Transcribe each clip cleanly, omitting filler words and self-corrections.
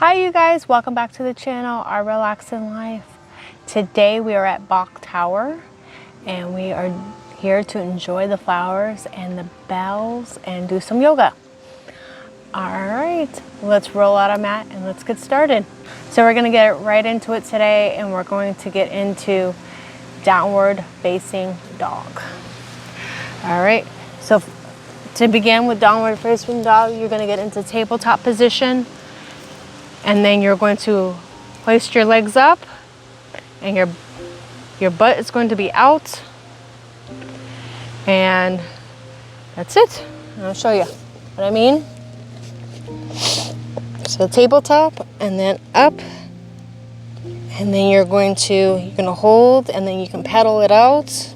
Hi you guys, welcome back to the channel, Our Relaxing Life. Today we are at Bok Tower and we are here to enjoy the flowers and the bells and do some yoga. Alright, let's roll out a mat and let's get started. So we're going to get right into it today and we're going to get into downward facing dog. Alright, so to begin with downward facing dog, you're going to get into tabletop position. And then you're going to hoist your legs up and your butt is going to be out. And that's it. I'll show you what I mean. So tabletop and then up. And then you're going to hold and then you can pedal it out.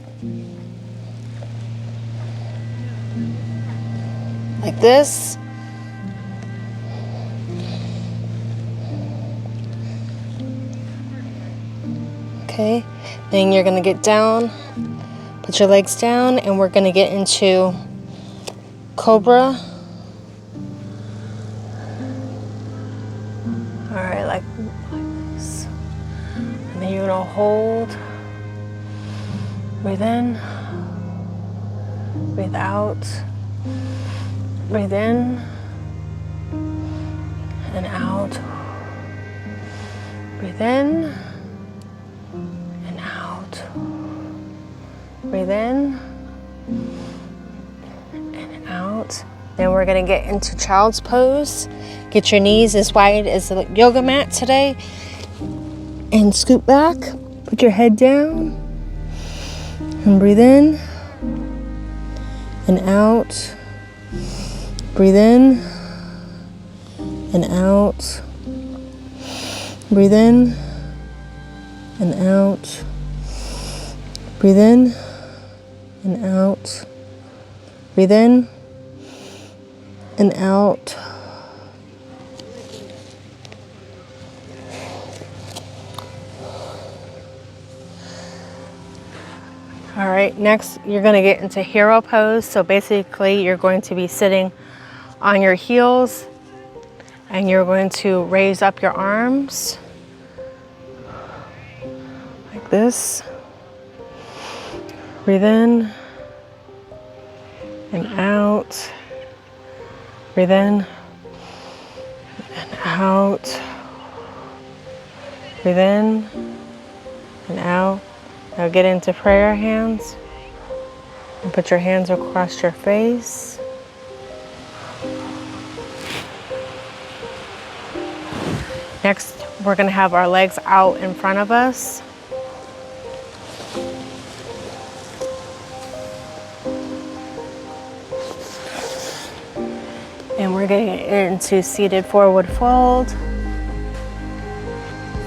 Like this. Okay, then you're gonna get down, put your legs down, and we're gonna get into Cobra. All right, like this. And then you're gonna hold, breathe in, breathe out, breathe in, and out, breathe in, breathe in and out. Then we're going to get into child's pose. Get your knees as wide as the yoga mat today. And scoot back. Put your head down. And breathe in and out. Breathe in and out. Breathe in and out. Breathe in and out. Breathe in and out. All right, next you're going to get into hero pose. So basically you're going to be sitting on your heels and you're going to raise up your arms like this. Breathe in and out. Breathe in and out. Breathe in and out. Now get into prayer hands and put your hands across your face. Next, we're going to have our legs out in front of us. And we're getting into seated forward fold.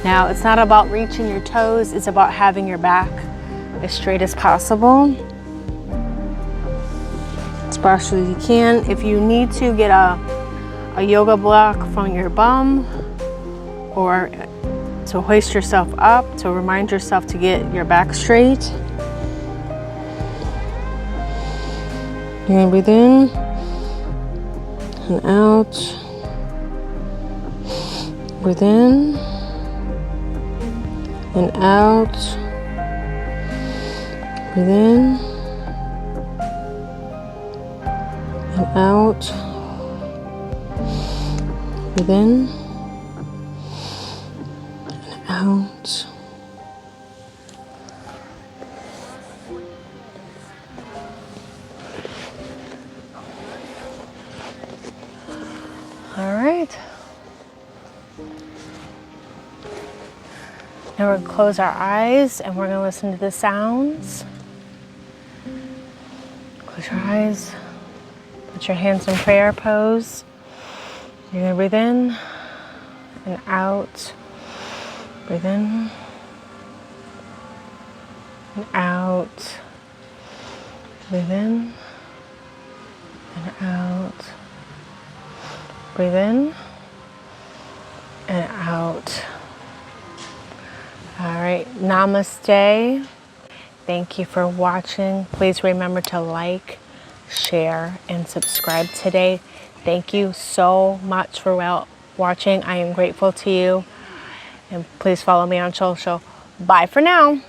Now, it's not about reaching your toes, it's about having your back as straight as possible. As fast as you can. If you need to get a yoga block from your bum or to hoist yourself up, to remind yourself to get your back straight. You're gonna breathe in and out. Breathe in and out. Breathe in and out. Breathe in and out. All right. Now we're going to close our eyes and we're going to listen to the sounds. Close your eyes. Put your hands in prayer pose. You're going to breathe in and out. Breathe in and out. Breathe in and out. Breathe in and out. All right, namaste. Thank you for watching. Please remember to like, share, and subscribe today. Thank you so much for watching. I am grateful to you. And please follow me on social. Bye for now.